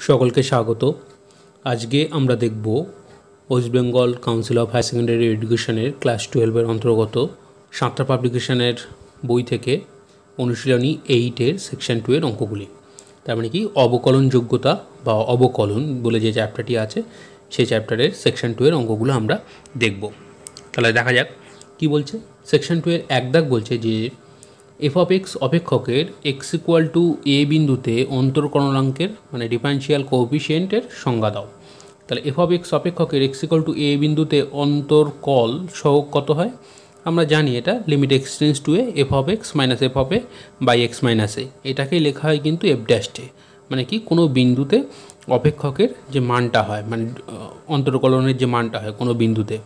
সকলকে স্বাগত। আজকে আমরা দেখব West Bengal council of higher secondary এডুকেশনের ক্লাস 12-এর অন্তর্গত সাঁতরা পাবলিকেশনের বই থেকে অনুশীলনী 8-এর সেকশন 2-এর অঙ্কগুলি। তার মানে কি অবকলন যোগ্যতা বা অবকলন বলে যে চ্যাপ্টারটি আছে সেই চ্যাপ্টারের সেকশন 2-এর অঙ্কগুলো আমরা দেখব। তাহলে দেখা যাক কি বলছে। সেকশন 2-এর এক দাগ বলছে যে এফ অফ এক্স অপেক্ষকের এক্স ইকুয়াল টু এ বিন্দুতে অন্তরকলনাঙ্কের মানে ডিফারেন্সিয়াল কোএফিসিয়েন্টের সংজ্ঞা দাও। তাহলে এফ অফ এক্স অপেক্ষকের এক্স ইকুয়াল টু এ বিন্দুতে অন্তরকল সহগ কত হয়? আমরা জানি এটা limit x tends to a f of x minus f of a by x minus a, এটাকেই লেখা হয় কিন্তু এফ ড্যাশে। মানে কি কোনো বিন্দুতে অপেক্ষকের যে মানটা হয় মানে অন্তরকলনের যে মানটা হয় কোনো বিন্দুতে,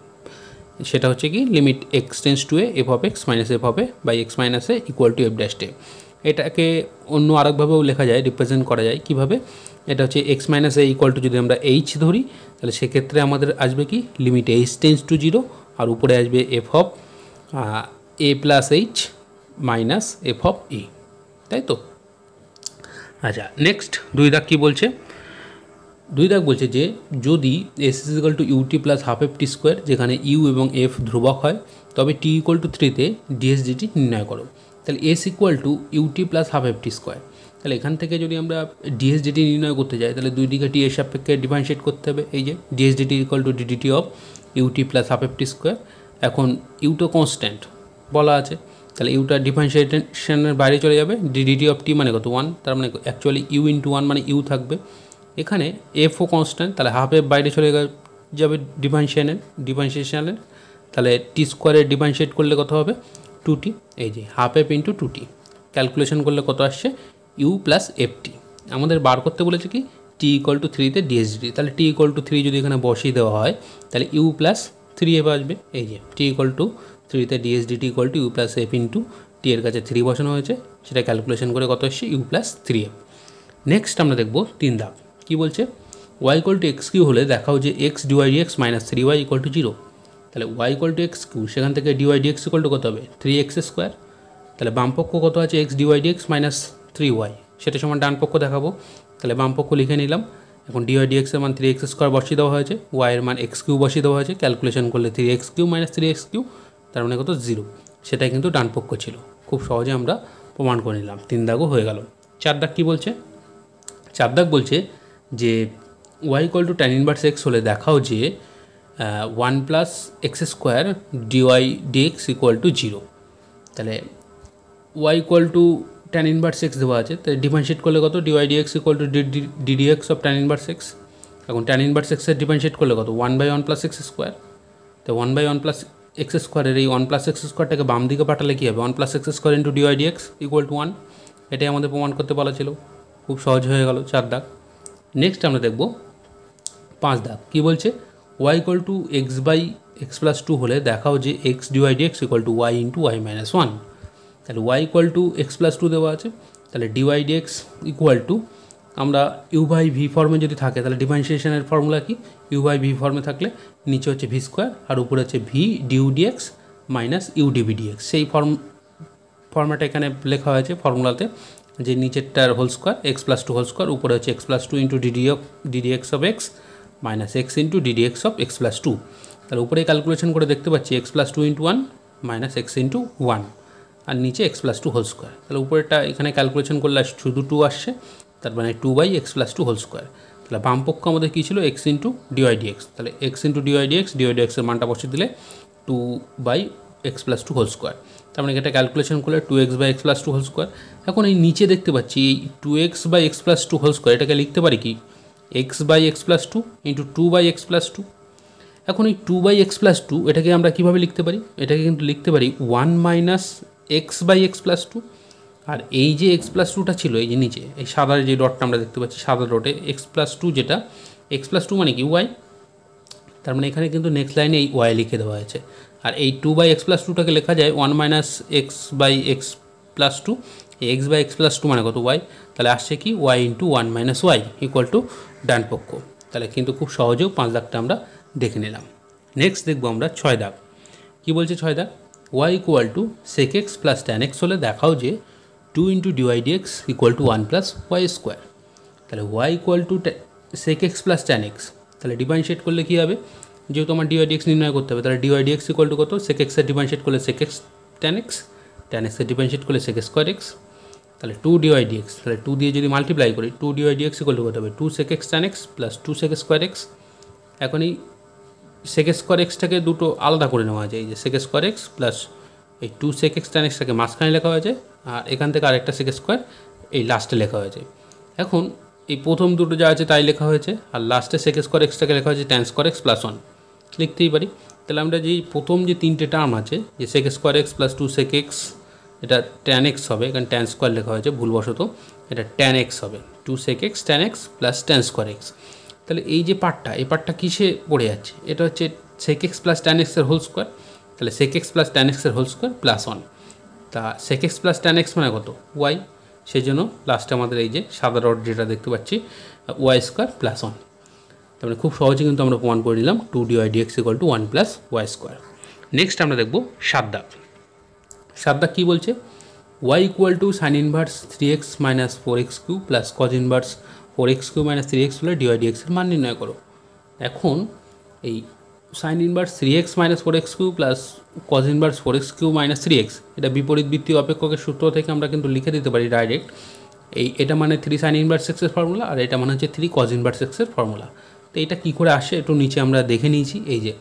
সেটা হচ্ছে কি limit x tends to a f of x minus f of a by x minus a equal to f dash a. এটাকে অন্য আরেকভাবেও লেখা যায়, রিপ্রেজেন্ট করা যায় কীভাবে? এটা হচ্ছে x minus a equal to যদি আমরা এইচ ধরি তাহলে সেক্ষেত্রে আমাদের আসবে কি লিমিট এইচ টেন্স টু 0 আর উপরে আসবে f of a plus h minus f of a, তাই তো? আচ্ছা, নেক্সট দুই দাগ কী বলছে? দুই দাগ বলছে যে যদি s is equal to u t plus half f t square, যেখানে ইউ এবং এফ ধ্রুবক হয়, তবে টি ইকুয়াল টু 3-তে ডিএসডিটি নির্ণয় করো। তাহলে s equal to u t plus half f t square. তাহলে এখান থেকে যদি আমরা ডিএসডিটি নির্ণয় করতে যাই তাহলে দুই দিকে টি এর সাপেক্ষে ডিফারেন্সিয়েট করতে হবে। এই যে d s d t equal to d d t of u t plus half f t square. এখন ইউটা কনস্ট্যান্ট বলা আছে, তাহলে ইউটা ডিফারেন্সিয়েশনের বাইরে চলে যাবে। ডিডিটি অফ টি মানে কত? 1, তার মানে অ্যাকচুয়ালি ইউ ইন্টু 1 মানে ইউ থাকবে। এখানে এফও কনস্ট্যান্ট, তাহলে হাফ এফ বাইরে চলে যাবে ডিফারেন্সিয়েশনের, তাহলে টি স্কোয়ারের ডিফারেন্সিয়েট করলে কত হবে? 2t। এই যে half F into 2t calculation করলে কত আসছে? U plus f t. আমাদের বার করতে বলেছে কি টি ইকুয়াল টু 3-তে ডিএসডি। তাহলে টি ইকুয়াল টু 3 যদি এখানে বসিয়ে দেওয়া হয় তাহলে ইউ প্লাস 3f আসবে। এই যে টি ইকুয়াল টু 3-তে ds dt equal to u plus f into t এর কাছে 3 বসানো হয়েছে, সেটা ক্যালকুলেশন করে কত আসছে? U plus 3f। নেক্সট আমরা দেখব 3 দাগ কী বলছে। Y equal to x cube হলে দেখাও যে x d y d x minus 3y equal to 0। তাহলে y equal to x cube, সেখান থেকে ডিওয়াই ডিএক্স ইকুয়াল টু কত হবে? 3x square. তাহলে বামপক্ষ কত আছে? X d y d x minus 3y, সেটা সমান ডান পক্ষ দেখাবো। তাহলে বামপক্ষ লিখে নিলাম। এখন ডিওয়াই ডিএক্সের মান 3x স্কোয়ার বসিয়ে দেওয়া হয়েছে, ওয়াইয়ের মান এক্স কিউ বসিয়ে দেওয়া হয়েছে, ক্যালকুলেশন করলে 3x Q minus 3x Q, তার মানে কত? 0। সেটাই কিন্তু ডান পক্ষ ছিল। খুব সহজে আমরা প্রমাণ করে নিলাম। 3 দাগও হয়ে গেল। 4 দাগ কী বলছে? 4 দাগ বলছে যে y equal to tan inverse x হলে দেখাও যে 1 plus x square d y dx equal to 0। তাহলে y equal to tan inverse x দেওয়া আছে, তাহলে ডিফারেন্সিয়েট করলে কত? D y dx equal to d d x of tan inverse x. এখন ট্যান ইনভার্স এক্সের ডিফারেন্সিয়েট করলে কত? 1/1 প্লাস এক্স স্কোয়ার। তো 1/1 প্লাস এক্স স্কোয়ারের এই 1 প্লাস এক্স স্কোয়ারটাকে বাম দিকে পাঠালে কী হবে? 1 plus x square into dy dx equal to 1। এটাই আমাদের প্রমাণ করতে বলা ছিল। খুব সহজ হয়ে গেল 4 দাগ। নেক্সট আমরা দেখব 5 দাগ কী বলছে। Y equal to x by x plus 2 হলে দেখাও যে x d y dx equal to y into y minus 1। তাহলে y equal to x plus 2 দেওয়া আছে, তাহলে ডিওয়াই ডিএক্স ইকুয়াল টু, আমরা ইউ বাই ভি ফর্মে যদি থাকে তাহলে ডিফারেন্সিয়েশনের ফর্মুলা কি? ইউ বাই ভি ফর্মে থাকলে নিচে হচ্ছে ভি স্কোয়ার আর উপরে হচ্ছে v d u d x minus u d v d x. সেই ফর্ম্যাটে এখানে লেখা হয়েছে ফর্মুলাতে, যে নিচেরটার whole square x plus 2 whole square, উপরে হচ্ছে x plus 2 into d dx of x minus x into d dx of x plus 2। তাহলে উপরে ক্যালকুলেশন করে দেখতে পাচ্ছি x plus 2 into 1 minus x into 1 আর নিচে এক্স প্লাস 2 হোল স্কোয়ার। তাহলে উপরেরটা এখানে ক্যালকুলেশন করলে শুধু 2 আসছে, তার মানে 2/x প্লাস 2 হোল স্কোয়ার। তাহলে বাম পক্ষ আমাদের কী ছিল? X into dy d x. তাহলে এক্স ইন্টু ডিওয়াই ডিএক্সের মানটা বসিয়ে দিলে 2/x প্লাস 2 হোল স্কোয়ার। তার মানে এটা ক্যালকুলেশন করলে 2x/x প্লাস 2 হোল স্কোয়ার। এখন এই নিচে দেখতে পাচ্ছি এই 2x/x প্লাস 2 হোল স্কোয়ার, এটাকে লিখতে পারি কি x/x plus 2 into 2/x plus 2। এখন এই 2/x প্লাস 2 এটাকে আমরা কীভাবে লিখতে পারি? এটাকে কিন্তু লিখতে পারি 1 মাইনাস x/x প্লাস 2। আর এই যে এক্স প্লাস 2টা ছিল এই যে নিচে এই সাদা যে ডটটা আমরা দেখতে পাচ্ছি, সাদা ডটে এক্স প্লাস 2, যেটা এক্স প্লাস 2 মানে কি ওয়াই, তার মানে এখানে কিন্তু নেক্সট লাইনে এই ওয়াই লিখে দেওয়া হয়েছে। আর এই 2/x প্লাস 2টাকে লেখা যায় 1 মাইনাস x/x প্লাস 2। এই x/x প্লাস 2 মানে কত? ওয়াই। তাহলে আসছে কি y into 1 minus y equal to ডান পক্ষ। তাহলে কিন্তু খুব সহজেও 5 দাগটা আমরা দেখে নিলাম। নেক্সট দেখবো আমরা 6 দাগ কী বলছে। 6 দাগ y equal to sec x plus tan x হলে দেখাও যে 2 into dy dx equal to 1 plus y square. তাহলে y equal to sec x plus tan x, তাহলে ডিফারেন্সিয়েট করলে কী হবে, যেহেতু আমার ডিওয়াই ডিএক্স নির্ণয় করতে হবে, তাহলে ডিওয়াই ডিএক্স ইকুয়াল টু কত, সেক এক্সের ডিফারেন্সিয়েট করলে sec x tan x, tan এক্সের ডিফারেন্সিয়েট করলে সেক স্কোয়ার এক্স, তাহলে 2 ডিওয়াই ডিএক্স, তাহলে 2 দিয়ে যদি মাল্টিপ্লাই করি 2 ডিওয়াই ডিএক্স ইকুয়াল টু কত হবে, 2 sec x tan x plus 2 sec square x. এখন এই সেক স্কোয়ার এক্সটাকে দুটো আলাদা করে নেওয়া যায়, এই যে সেক স্কোয়ার এক্স প্লাস এই 2 সেক এক্স ট্যান এক্সটাকে মাঝখানে লেখা হয়েছে, আর এখান থেকে আরেকটা সেক স্কোয়ার এই লাস্টে লেখা হয়েছে। এখন এই প্রথম দুটো যা আছে তাই লেখা হয়েছে, আর লাস্টে সেক স্কোয়ার এক্সটাকে লেখা হয়েছে ট্যান স্কোয়ার এক্স প্লাস 1 লিখতেই পারি। তাহলে আমরা যেই প্রথম যে তিনটে টার্ম আছে, যে sec square x plus 2 sec x, এটা ট্যান এক্স হবে, এখানে ট্যান স্কোয়ার লেখা হয়েছে ভুলবশত, এটা ট্যান এক্স হবে, 2 sec x tan x plus tan square x. তাহলে এই যে পার্টটা, এই পার্টটা কিসে পড়ে যাচ্ছে, এটা হচ্ছে সেক এক্স প্লাস ট্যান এক্সের হোল স্কোয়ার, তাহলে সেক এক্স প্লাস ট্যান এক্সের হোল স্কোয়ার প্লাস 1, তা sec x plus tan x মানে কত, ওয়াই, সেই জন্য লাস্টে আমাদের এই যে সাদা রড যেটা দেখতে পাচ্ছি ওয়াই স্কোয়ার প্লাস 1। তারপরে খুব সহজে কিন্তু আমরা প্রমাণ করে নিলাম 2 d y dx equal to 1 plus y square. Next আমরা দেখব 7 দাগ। 7 দাগ কী বলছে, y equal to sine inverse 3x minus 4x cube plus cos inverse 4x cube minus 3x হলে ডিওয়াই ডিএক্সের মান নির্ণয় করো। এখন এই sine inverse 3x minus 4x cube plus cos inverse 4x cube minus 3x, এটা বিপরীত বৃত্তীয় অপেক্ষকের সূত্র থেকে আমরা কিন্তু লিখে দিতে পারি ডাইরেক্ট। এটা মানে 3 সাইন ইনভার্স এক্সের ফর্মুলা, আর এটা মানে হচ্ছে 3 কজ ইনভার্স এক্সের ফর্মুলা। তো এটা কী করে আসে একটু নিচে আমরা দেখে নিয়েছি, এই যে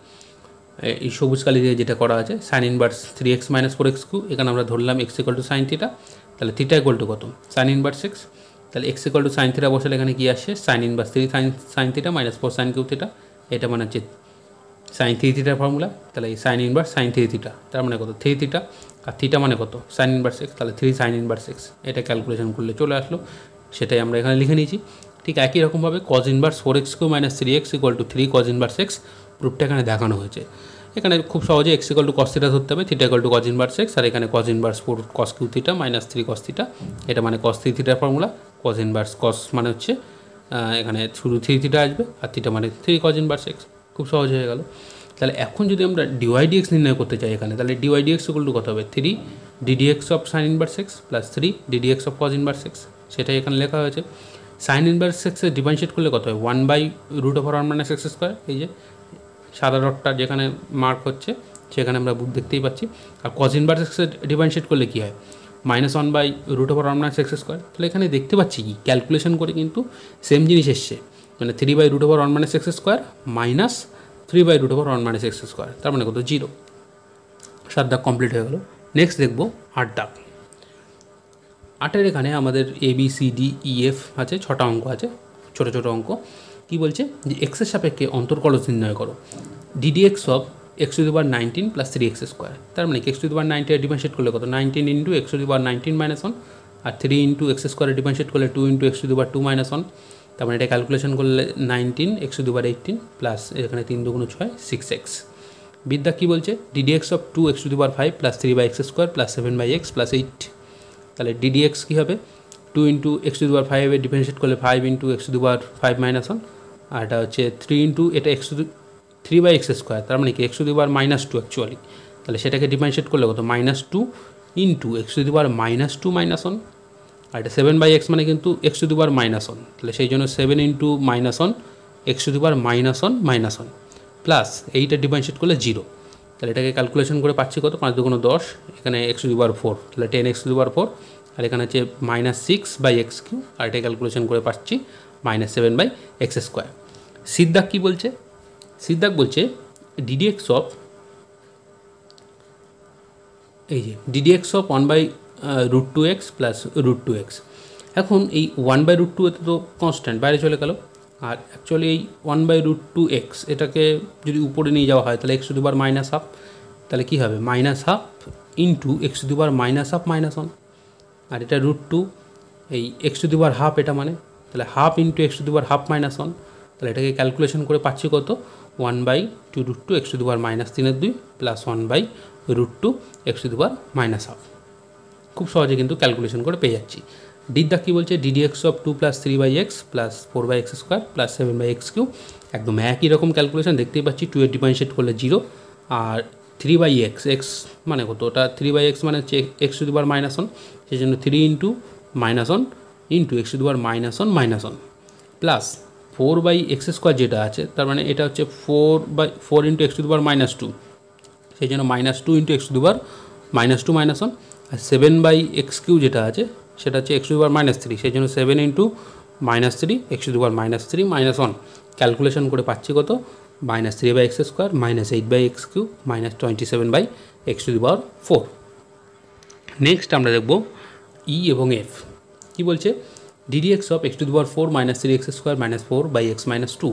এই সবুজ কালি দিয়ে যেটা করা আছে, sign inverse 3x minus 4x Q, এখানে আমরা ধরলাম x equal to sine theta, তাহলে থিটা ইকুয়াল টু কত, সাইন ইনভার্স x, তাহলে x equal to sine theta বসালে এখানে কী আসে, sine inverse 3 sine theta minus 4 sine cube theta, এটা মানে হচ্ছে সাইন 3 থিটার ফর্মুলা। তাহলে এই সাইন ইনভার্স সাইন 3 থিটা, তার মানে কত 3 থিটা, আর থিটা মানে কত সাইন ইনভার্স x, তাহলে 3 সাইন ইনভার্স x, এটা ক্যালকুলেশন করলে চলে আসলো, সেটাই আমরা এখানে লিখে নিয়েছি। ঠিক একই রকমভাবে cos inverse 4x cube minus 3x equal to 3 cos inverse x, প্রুফটা এখানে দেখানো হয়েছে। এখানে খুব সহজে x equal to cos theta ধরতে হবে, theta equal to cos inverse x, আর এখানে cos inverse 4 cos cube theta minus 3 cos theta, এটা মানে কস 3 থিটার ফর্মুলা, কজ ইনভার্স কস মানে হচ্ছে এখানে শুধু 3 থিটা আসবে, আর থিটা মানে 3 কজ ইনভার্স x, খুব সহজ হয়ে গেল। তাহলে এখন যদি আমরা ডিওয়াই ডিএক্স নির্ণয় করতে চাই এখানে, তাহলে ডিওয়াই ডিএক্স ইকুয়াল টু কত হবে, 3 ddx of sign inverse x plus 3 ddx of cause inverse x, সেটাই এখানে লেখা হয়েছে। সাইন ইনভার্স এক্সের ডিফারেন্সিয়েট করলে কত হয়, 1/√1 মাইনাস এক্স স্কোয়ার, এই যে সাদা ডটটা যেখানে মার্ক হচ্ছে সেখানে আমরা দেখতেই পাচ্ছি। আর কজ ইনভার্স এক্সের ডিফারেন্সিয়েট করলে কী হয়, -1/√1 মাইনাস এক্স স্কোয়ার, তাহলে এখানে দেখতে পাচ্ছি কি ক্যালকুলেশন করে কিন্তু সেম জিনিস এসছে, মানে 3/√1 minus x square minus 3/√1 minus x square, তার মানে কত 0। 7 দাগ কমপ্লিট হয়ে গেল। নেক্সট দেখবো 8 দাগ। 8-এর এখানে আমাদের ABCDEF আছে, 6টা অঙ্ক আছে, ছোটো ছোটো অঙ্ক। কী বলছে যে এক্সের সাপেক্ষে অন্তর্কলজ নির্ণয় করো, ddx of x⁻19 plus 3x square, তার মানে x⁻19 এর ডিফারেন্সিয়েট করলে কত, 19 ইন্টু x⁻19 মাইনাস 1, আর 3 ইন্টু এক্স স্কোয়ারের ডিফারেন্সিয়েট করলে 2 ইন্টু x⁻2 মাইনাস 1, তার মানে এটা ক্যালকুলেশন করলে 19 x⁻18 প্লাস এখানে 3 2 6 6x। বিদ্যা কী বলছে, ddx of 2x⁵ plus 3/x square plus 7/x plus 8, তাহলে ডিডিএক্স কী হবে, 2 ইন্টু x⁵ এর ডিফারেন্সিয়েট করলে 5 ইন্টু x⁵ মাইনাস 1, আর এটা হচ্ছে 3 ইন্টু এটা 3/x স্কোয়ার, তার মানে কি x⁻−2 অ্যাকচুয়ালি, তাহলে সেটাকে ডিফারেন্সিয়েট করলে কত, -2 ইন্টু x⁻−2 মাইনাস 1, আর এটা 7/x মানে কিন্তু x⁻−1, তাহলে সেই জন্য 7 ইন্টু -1 x⁻−1 মাইনাস 1 প্লাস এইটা ডিফারেন্সিয়েট করলে 0, তাহলে এটাকে ক্যালকুলেশন করে পাচ্ছি কত, 5 2 10, এখানে x⁴, তাহলে 10x⁴, আর এখানে হচ্ছে -6/x3, আর এটা ক্যালকুলেশন করে পাচ্ছি -7/x স্কোয়ার। সিদ্ধাক কী বলছে, সিদ্ধাক বলছে ডিডিএক্স অফ, এই যে ddx of 1/√2x plus √2x, এখন এই 1/√2 এতে তো কনস্ট্যান্ট বাইরে চলে গেল, আর অ্যাকচুয়ালি এই 1/√2x এটাকে যদি উপরে নিয়ে যাওয়া হয় তাহলে x⁻−1/2, তাহলে কী হবে, -1/2 ইন্টু x⁻−1 মাইনাস 1, আর এটা √2, এই x⁻½ এটা মানে, তাহলে 1/2 ইন্টু x⁻½ মাইনাস 1, তাহলে এটাকে ক্যালকুলেশন করে পাচ্ছি কত, 1/2√2 x⁻−3/2 প্লাস 1/√2 x⁻−1/2, খুব সহজে কিন্তু ক্যালকুলেশন করে পেয়ে যাচ্ছি। ডিদ্দা কী বলছে, ddx of 2 plus 3/x plus 4/x square plus 7/x3, একদম একই রকম ক্যালকুলেশন দেখতেই পাচ্ছি, 2 এর ডিফারেন্সিয়েট করলে 0, আর 3/x, x মানে কত, ওটা 3/x মানে হচ্ছে x⁻−1, সেই জন্য 3 into -1 into x⁻−1 minus 1, plus 4/x² যেটা আছে, তার মানে এটা হচ্ছে 4 into x to the power -2, সেই জন্য -2 into x to the power -2 -1। আর 7/x³ যেটা আছে সেটা হচ্ছে x টু দি পাওয়ার -3, সেই জন্য 7 into -3 x to the power -3 -1। Calculation করে পাচ্ছি কত? -3/x² -8/x³ -27/x two the power 4। Next আমরা দেখব ই এবং এফ কী বলছে। ddx of x to the power 4 -3x² -4/x -2,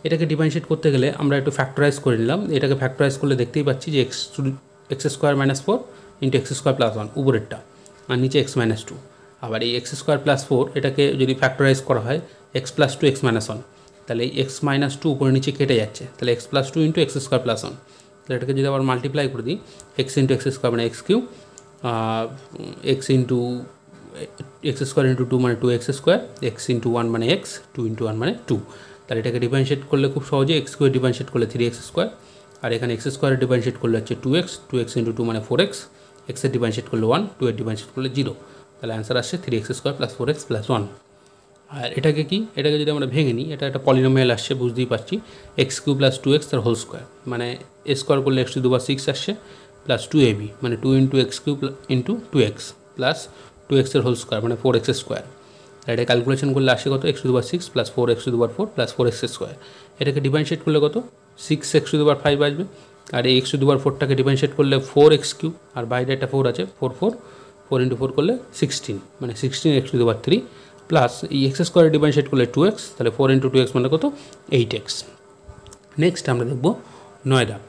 এটাকে ডিফারেন্সিয়েট করতে গেলে আমরা একটু ফ্যাক্টরাইজ করে নিলাম। এটাকে ফ্যাক্টরাইজ করলে দেখতেই পাচ্ছি যে x² -4 ইন্টু x² + 1 উপরেরটা, আর নিচে x -2। আবার এই x² + 4 এটাকে যদি ফ্যাক্টরাইজ করা হয় x + 2 x -1, তাহলে এই x -2 উপরে নিচে কেটে যাচ্ছে, তাহলে x + 2 ইন্টু x² + 1। তাহলে এটাকে যদি আবার মাল্টিপ্লাই করে দিই x ইন্টু x² মানে x3, x into x² into 2 মানে 2x², x ইন্টু 1 মানে x, 2 ইন্টু 1 মানে 2। তাহলে এটাকে ডিফারেন্সিয়েট করলে খুব সহজে x² ডিফারেন্সিয়েট করলে 3x², আর এখানে x² ডিফারেন্সিয়েট করলে হচ্ছে 2x ইন্টু 2 মানে 4x, x এর ডিফারেন্সিয়েট করলে 1, 2 এর ডিফারেন্সিয়েট করলে 0। তাহলে অ্যান্সার আসছে 3x² + 4x + 1। আর এটাকে কি, এটাকে যদি আমরা ভেঙে নিই, এটা একটা পলিনোমিয়াল আসছে, বুঝতেই পারছি। x³ + 2x তার হোল স্কোয়ার, মানে a স্কোয়ার করলে x টু দি পাওয়ার 6 আসছে, প্লাস 2ab মানে 2 into x³ into 2x plus 2x এর হোল স্কোয়ার মানে 4x²। আর এটা ক্যালকুলেশন করলে আসে কত? x to the power 6 plus 4x two the power 4 plus 4x²। এটাকে ডিফারেন্সিয়েট করলে কত? 6x টু দি পাওয়ার 5 আসবে। আর এই x টু দি পাওয়ার 4টাকে ডিফারেন্সিয়েট করলে 4x³ আর বাইরে একটা 4 আছে, 4 ইন্টু 4 করলে 16 মানে 16x two the power 3 plus এই x² ডিফারেন্সিয়েট করলে 2x, তাহলে 4 ইন্টু 2x মানে কত? 8x। নেক্সট আমরা দেখব 9 দাগ।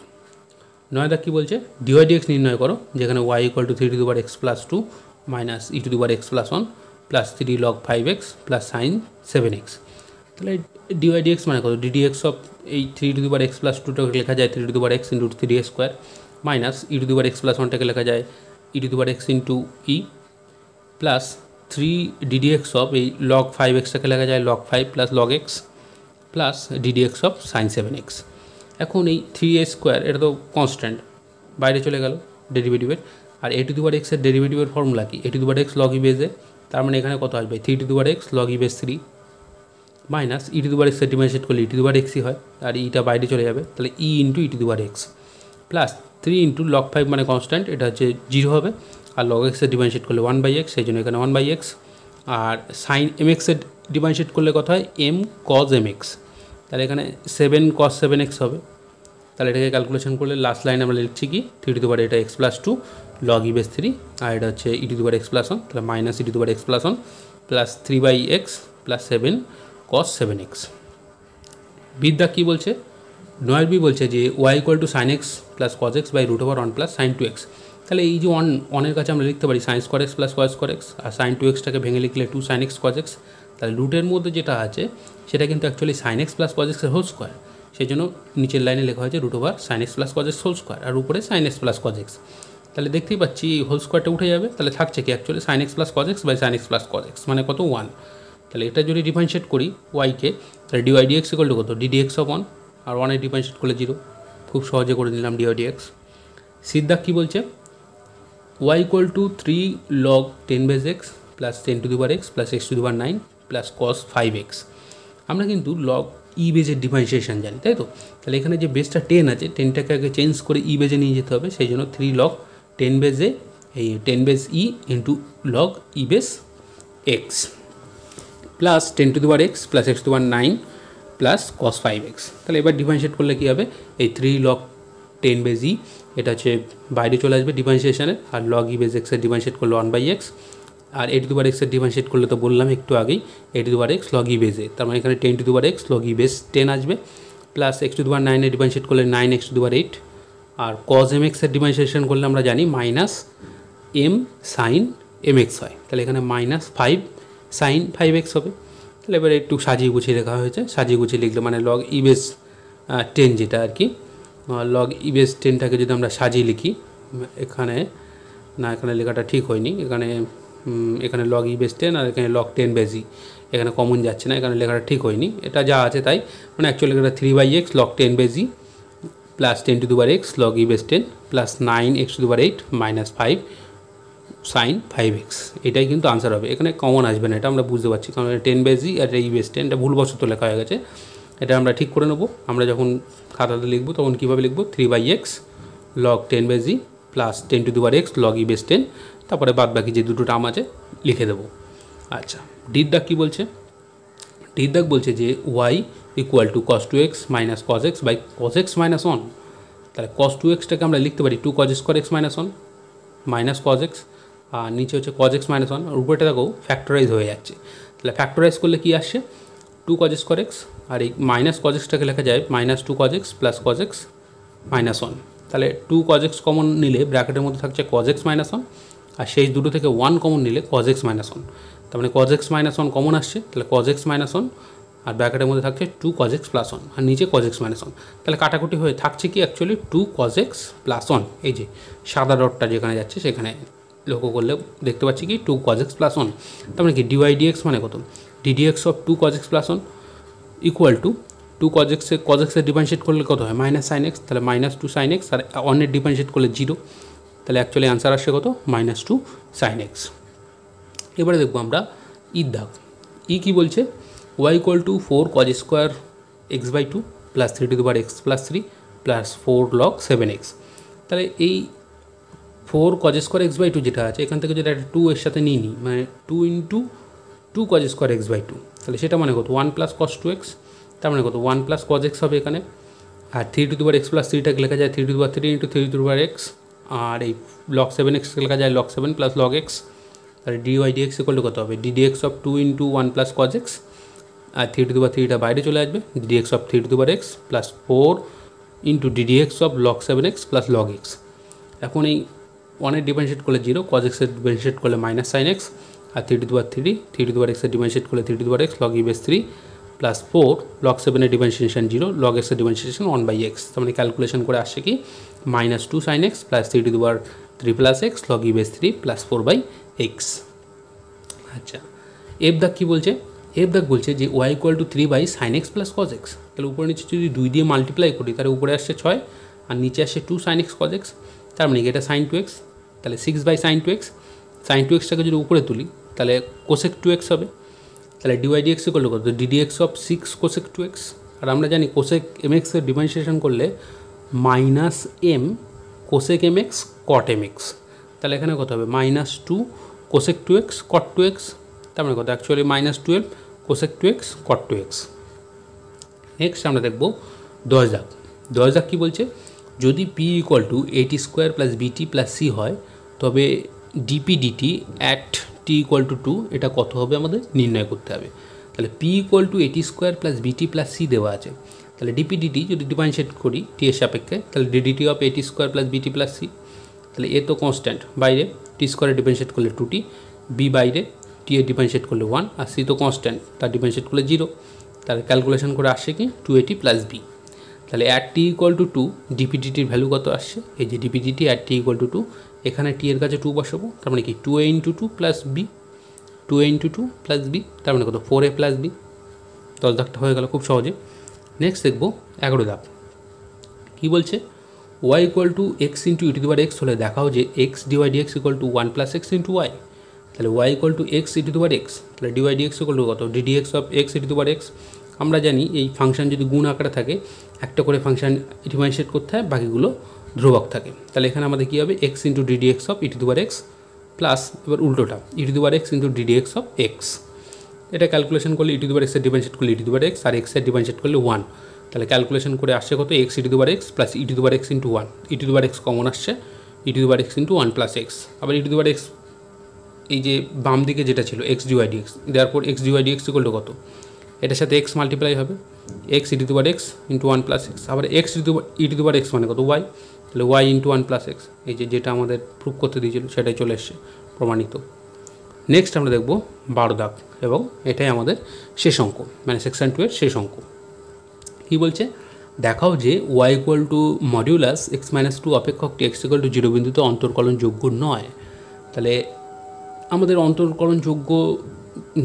9 দাগ কী বলছে? dy/dx নির্ণয় করো, যেখানে y = 3 two the power x + 2 minus e two the power x + 1 plus 3 log 5x plus sin 7x। তাহলে dy/dx মানে কত? ddx অফ এই 3 টু দি পাওয়ার x + 2টাকে লেখা যায় 3 two the power x into 3a² minus e two the power x + 1টাকে লেখা যায় e two the power x into e plus 3 ddx of এই log 5xটাকে লেখা যায় log 5 plus log x plus ddx of sin 7x। এখন এই 3a² এটা তো constant, বাইরে চলে গেল ডেরিভেটিভের। আর a to the power x এর ডেরিভেটিভের ফর্মুলা কি? a to the power x log e base a, তার মানে এখানে কত আসবে? 3 two the power x log e base 3 minus e two the power x এর ডিফারেন্সিয়েট করলে e টু দি পাওয়ার xই হয়, আর ইটা বাইরে চলে যাবে, তাহলে e into e two the power x plus 3 into log 5 মানে কনস্ট্যান্ট, এটা হচ্ছে 0 হবে। আর log x এর ডিফারেন্সিয়েট করলে 1/x, সেই জন্য এখানে 1/x। আর sin mx এর ডিফারেন্সিয়েট করলে কত হয়? m cos mx, তাহলে এখানে 7 cos 7x হবে। তাহলে এটাকে ক্যালকুলেশন করলে লাস্ট লাইন আমরা লিখছি কি? 3 টু দি পাওয়ার এটা x + 2 log e base 3, আর এটা হচ্ছে e two the power x + 1, তাহলে minus e two the power x + 1 plus 3/x plus 7 cos 7x। বিদ্যা কী বলছে? 9b বলছে যে y = sin x plus cos x √1 plus sin 2x। তাহলে এই যে 1 এর কাছে আমরা লিখতে পারি sin square x plus cos square x, আর sin 2xটাকে ভেঙে লিখলে 2 sin x cos x। তাহলে রুটের মধ্যে যেটা আছে সেটা কিন্তু actually sin x plus cos x এর হোল স্কোয়ার, সেই জন্য নিচের লাইনে লেখা হয়েছে √sin x plus cos x whole square, আর উপরে sin x plus cos x। তাহলে দেখতেই পাচ্ছি এই হোল স্কোয়ারটা উঠে যাবে, তাহলে থাকছে কি actually sin x plus cos x sin x plus cos x মানে কত? 1। তাহলে এটা যদি ডিফারেন্সিয়েট করি y-কে, তাহলে dy/dx = কত? ddx অফ 1, আর 1 এর ডিফারেন্সিয়েট করলে 0। খুব সহজে করে নিলাম dy/dx। সিদ্ধাক কী বলছে? y = 3 log 10 base x plus 10 to the power x plus x to the power 9 plus cos 5x। আমরা কিন্তু log e বেজের ডিফারেন্সিয়েশন জানি, তাই তো? তাহলে এখানে যে বেসটা 10 আছে, 10টাকে আগে চেঞ্জ করে e বেজে নিয়ে যেতে হবে, সেই জন্য 3 log 10 base a এই 10 base e into log e base x plus 10 to the power x plus x to the power 9 plus cos 5x। তাহলে এবার ডিফারেন্সিয়েট করলে কী হবে? এই 3 log 10 base e এটা হচ্ছে বাইরে চলে আসবে ডিফারেন্সিয়েশনের, আর log e base x এর ডিফারেন্সিয়েট করলে 1/x, আর a to the power x এর ডিফারেন্সিয়েট করলে তো বললাম একটু আগেই a to the power x log e base a, তার মানে এখানে 10 to the power x log e base 10 আসবে, plus x to the power 9 এর ডিফারেন্সিয়েট করলে 9x টু দি পাওয়ার 8, আর cos mx এর ডিফারেন্সিয়েশন করলে আমরা জানি মাইনাস m sin mx হয়, তাহলে এখানে -5 sin 5x হবে। তাহলে এবার একটু সাজিয়ে গুছিয়ে লেখা হয়েছে, সাজিয়ে গুছিয়ে লিখলে মানে log e base 10 যেটা আর কি, log e base 10টাকে যদি আমরা সাজিয়ে লিখি, এখানে না, এখানে লেখাটা ঠিক হয়নি, এখানে log e base 10 আর এখানে log 10 base e, এখানে কমন যাচ্ছে না, এখানে লেখাটা ঠিক হয়নি, এটা যা আছে তাই, মানে অ্যাকচুয়ালি এটা 3/x log 10 base e plus 10 to the power x log e base 10 plus 9x to the power 8 minus 5 sine 5x, এটাই কিন্তু আনসার হবে। এখানে কমন আসবে না, এটা আমরা বুঝতে পারছি, কারণ 10/e আর এই বেস 10, এটা ভুলবশত লেখা হয়ে গেছে। এটা আমরা ঠিক করে নেব। আমরা যখন খাতাতে লিখব তখন কীভাবে লিখব, 3/x log 10/e plus 10^x log e base 10, তারপরে বাদ বাকি যে দুটো টার্ম আছে লিখে দেবো। আচ্ছা, ডির দাগ কী বলছে? ডির দাগ বলছে যে y equal to cos 2x minus cos x by cos x minus 1। তাহলে cos 2xটাকে আমরা লিখতে পারি 2 cos square x minus 1 minus cos x, আর নিচে হচ্ছে cos x মাইনাস 1, আর উপরেটা দেখো ফ্যাক্টরাইজ হয়ে যাচ্ছে। তাহলে ফ্যাক্টরাইজ করলে কী আসছে, 2 cos স্কোয়ার x, আর এই মাইনাস cos xটাকে লেখা যায় minus 2 cos x plus cos x minus 1। তাহলে 2 cos x কমন নিলে ব্র্যাকেটের মধ্যে থাকছে cos x মাইনাস 1, আর সেই দুটো থেকে 1 কমন নিলে cos x মাইনাস 1। তার মানে cos x মাইনাস 1 কমন আসছে, তাহলে cos x মাইনাস 1, আর ব্র্যাকেটের মধ্যে থাকছে 2 cos x প্লাস 1, আর নিচে cos x মাইনাস 1। তাহলে কাটাকুটি হয়ে থাকছে কি অ্যাকচুয়ালি 2 cos x প্লাস 1, এই যে সাদা ডটটা যেখানে যাচ্ছে সেখানে লক্ষ্য করলে দেখতে পাচ্ছি কি 2 cos x প্লাস 1। তার মানে কি dy dx মানে কত, ddx of 2 cos x plus 1 equal to 2 cos x এর ডিফারেন্সিয়েট করলে কত হয়, মাইনাস সাইন এক্স, তাহলে মাইনাস 2 সাইন এক্স, আর 1 এর ডিফারেন্সিয়েট করলে 0, তাহলে অ্যাকচুয়ালি আনসার আসছে কত, মাইনাস 2 সাইন এক্স। এবারে দেখবো আমরা ইর দাগ। ই কী বলছে, y equal two 4 cos square x/2 plus 3^x plus 3 plus 4 log 7x। তাহলে এই 4 cos স্কোয়ার x/2 যেটা আছে, এখান থেকে যেটা একটা 2 এর সাথে নিয়ে নিই, মানে 2 × 2 cos স্কোয়ার x/2, তাহলে সেটা মানে কত 1 প্লাস cos 2x, তার মানে কত 1 প্লাস cos x হবে এখানে, আর 3^x প্লাস 3টাকে লেখা যায় 3^3 × 3^x, আর এই log 7x লেখা যায় log 7 প্লাস log x। তাহলে dy dx ইকুয়াল টু কত হবে, ddx of 2 × 1 plus cos x, আর 3^3টা বাইরে চলে আসবে, ddx of 3^x plus 4 × ddx of log 7x plus log x। এখন এই 1 এর ডিফারেন্সিয়েট করলে 0, cos x এর ডিফারেন্সিয়েট করলে মাইনাস সাইন এক্স, আর 3^3 এর ডিফারেন্সিয়েট করলে 3^x log e base 3 plus 4 log 7 এর ডিফারেন্সিয়েশন 0, log x এর ডিফারেন্সিয়েশন 1/x। তার মানে ক্যালকুলেশন করে আসছে কি minus 2 sine x plus 3^3 plus x log e base 3 plus 4/x। আচ্ছা, এফ দাগ কী বলছে, এফ দাগ বলছে যে y equal two 3/sin x plus cos x। তাহলে উপরে নিচে যদি 2 দিয়ে মাল্টিপ্লাই করি, তাহলে উপরে আসছে 6 আর নিচে আসছে 2sin x cos x, তার মানে এটা sin 2x, তাহলে 6/sin 2x। sin 2xটাকে যদি উপরে তুলি তাহলে cosec 2x হবে, তাহলে dy dx ইকুয়াল টু কত, ddx অফ 6 cosec 2x। আর আমরা জানি cosec mx এর ডিফারেন্সিয়েশন করলে minus m cosec mx cot mx, তাহলে এখানে কত হবে minus 2 cosec 2x cot 2x, তার মানে কত actually minus 12 cosec 2x cot 2x। Next আমরা দেখব 10 দাগ। 10 দাগ কী বলছে, যদি p equal to at² plus bt plus c হয়, তবে dp dt at t equal to 2 এটা কত হবে আমাদের নির্ণয় করতে হবে। তাহলে p equal to at² plus bt plus c দেওয়া আছে, তাহলে dp dt যদি ডিফারেন্সিয়েট করি t এর সাপেক্ষে, তাহলে ddt of at² plus bt plus c, তাহলে এ তো কনস্ট্যান্ট বাইরে, টি স্কোয়ারে ডিফারেন্সিয়েট করলে 2t, বি বাইরে, টি এর ডিফারেন্সিয়েট করলে 1, আর সি তো কনস্ট্যান্ট, তার ডিফারেন্সিয়েট করলে 0, তাহলে ক্যালকুলেশন করে আসছে কি 2at প্লাস বি। তাহলে at t equal to 2 dp ডিটির ভ্যালু কত আসছে, এই যে dp dt at t equal to 2, এখানে টি এর কাছে 2 বসাবো, তার মানে কি 2a × 2 plus B, 2a × 2 plus B, তার মানে কত 4a প্লাস বি। 10 দাগটা হয়ে গেল খুব সহজে। নেক্সট দেখবো 11 দাগ। কী বলছে, y equal to x into e⁻x হলে দেখাও যে x d y dx equal to 1 plus x into y. তাহলে y equal to x e⁻x, তাহলে ডিওয়াই ডিএক্স ইকুয়াল টু কত, ddx অফ এক্স e⁻x। আমরা জানি এই ফাংশন যদি গুণ আকারে থাকে একটা করে ফাংশন ডিফারেন্সিয়েট করতে হয়, বাকিগুলো ধ্রুবক থাকে। তাহলে এখানে আমাদের কী হবে, x into ddx of e⁻x plus এবার উল্টোটা e⁻x into ddx of x. এটা ক্যালকুলেশন করলে e⁻x এর ডিফারেন্সিয়েট করলে e⁻x আর এক্স এর ডিফারেন্সিয়েট করলে 1, তাহলে ক্যালকুলেশন করে আসছে কত x e⁻x plus e⁻x into 1, e⁻x common আসছে e⁻x ইন্টু 1 প্লাস এক্স। আবার e⁻x এই যে বাম দিকে যেটা ছিল এক্স ডিওয়াই ডিএক্স, দেওয়ার x d y dx equal to কত, এটার সাথে এক্স মাল্টিপ্লাই হবে x e⁻x into 1 plus x, আবার এক্স e⁻x মানে কত ওয়াই, তাহলে ওয়াই ইন্টু 1 প্লাস এক্স, এই যেটা আমাদের প্রুফ করতে দিয়েছিল সেটাই চলে এসছে প্রমাণিত। নেক্সট আমরা দেখব 12 দাগ, এবং এটাই আমাদের শেষ অঙ্ক, মানে সেকশন 2 এর শেষ অঙ্ক। কী বলছে, দেখাও যে y equal two modulus x minus 2 অপেক্ষকটি x equal to 0 বিন্দুতে অন্তর্কলনযোগ্য নয়। তাহলে আমাদের অন্তর্কলনযোগ্য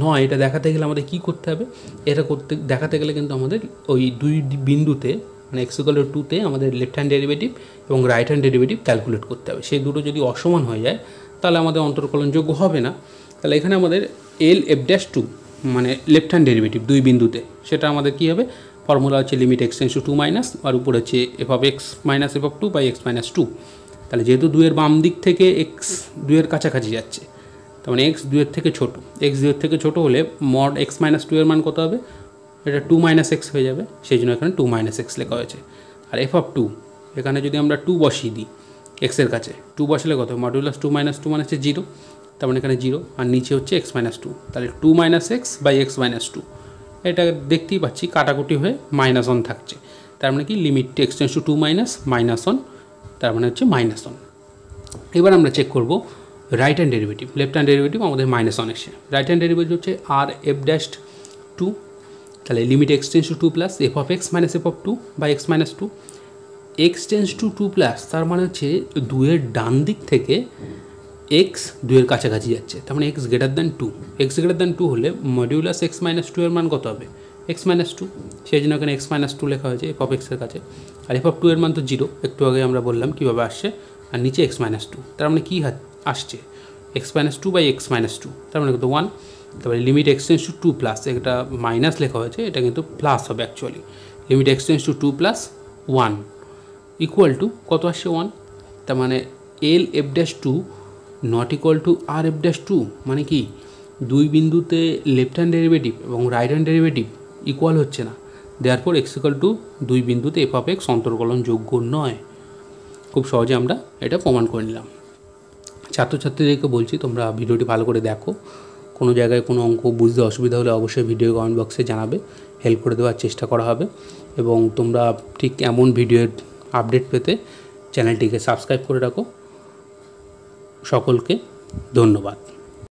নয় এটা দেখাতে গেলে আমাদের কী করতে হবে, এটা দেখাতে গেলে কিন্তু আমাদের ওই দুই বিন্দুতে মানে x ইকুয়াল টু 2তে আমাদের লেফট হ্যান্ড ডেরিভেটিভ এবং রাইট হ্যান্ড ডেরিভেটিভ ক্যালকুলেট করতে হবে। সেই দুটো যদি অসমান হয়ে যায় তাহলে আমাদের অন্তর্কলনযোগ্য হবে না। তাহলে এখানে আমাদের এল এফ ড্যাশ টু মানে লেফট হ্যান্ড ডেরিভেটিভ দুই বিন্দুতে, সেটা আমাদের কী হবে, ফর্মুলা হচ্ছে limit x tends to two minus, আর উপর হচ্ছে f of x minus f of two by x minus two. তাহলে যেহেতু দুইয়ের বাম দিক থেকে এক্স দুইয়ের কাছাকাছি যাচ্ছে, তার মানে এক্স দুইয়ের থেকে ছোটো, এক্স দুইয়ের থেকে ছোটো হলে মড এক্স মাইনাস টু এর মান কত হবে, এটা টু মাইনাস এক্স হয়ে যাবে, সেই জন্য এখানে টু মাইনাস এক্স লেখা হয়েছে। আর এফ অফ টু, এখানে যদি আমরা টু বসিয়ে দিই এক্সের কাছে, টু বসালে কত, মডুলাস টু মাইনাস টু মানে হচ্ছে জিরো, তার মানে এখানে জিরো, আর নিচে হচ্ছে এক্স মাইনাস টু, তাহলে two minus x by x minus two, এটা দেখতেই পাচ্ছি কাটাকুটি হয়ে মাইনাস ওয়ান থাকছে, তার মানে কি limit x tends to two minus minus one, তার মানে হচ্ছে মাইনাস ওয়ান। এবার আমরা চেক করব right hand derivative, left hand derivative আমাদের মাইনাস ওয়ান এসে, রাইট হ্যান্ড ডেরিভেটিভ হচ্ছে আর এফ ড্যাশ টু, তাহলে limit x tends to two plus f of x minus f of two by x minus two, x tends to two plus তার মানে হচ্ছে দুয়ের ডান দিক থেকে x দুয়ের কাছাকাছি যাচ্ছে, তার মানে x greater than two, x greater than two হলে মডিউলাস এক্স মাইনাস টু এর মান কত হবে, এক্স মাইনাস টু, সেই জন্য এখানে এক্স মাইনাস টু লেখা হয়েছে এফ অফ এক্সের কাছে। আর এফ অফ টু এর মান তো জিরো, একটু আগে আমরা বললাম কীভাবে আসছে, আর নিচে এক্স মাইনাস টু, তার মানে কী আসছে x minus two by x minus two, তার মানে কত ওয়ান। তারপরে limit x tends to two plus, এটা মাইনাস লেখা হয়েছে, এটা কিন্তু প্লাস হবে actually, limit x tends to two plus one equal to কত আসছে ওয়ান, তার মানে l F dash two not equal to r f dash two, মানে কি দুই বিন্দুতে লেফট হ্যান্ড ডেরিভেটিভ এবং রাইট হ্যান্ড ডেরিভেটিভ ইকুয়াল হচ্ছে না, দেয়ারফর এক্স ইকুয়াল টু দুই বিন্দুতে এফ অফ এক্স অন্তর্কলনযোগ্য নয়। খুব সহজে আমরা এটা প্রমাণ করে নিলাম। ছাত্রছাত্রীদেরকে বলছি তোমরা ভিডিওটি ভালো করে দেখো, কোনো জায়গায় কোনো অঙ্ক বুঝতে অসুবিধা হলে অবশ্যই ভিডিও কমেন্ট বক্সে জানাবে, হেল্প করে দেওয়ার চেষ্টা করা হবে। এবং তোমরা ঠিক এমন ভিডিওর আপডেট পেতে চ্যানেলটিকে সাবস্ক্রাইব করে রাখো। সকলকে ধন্যবাদ।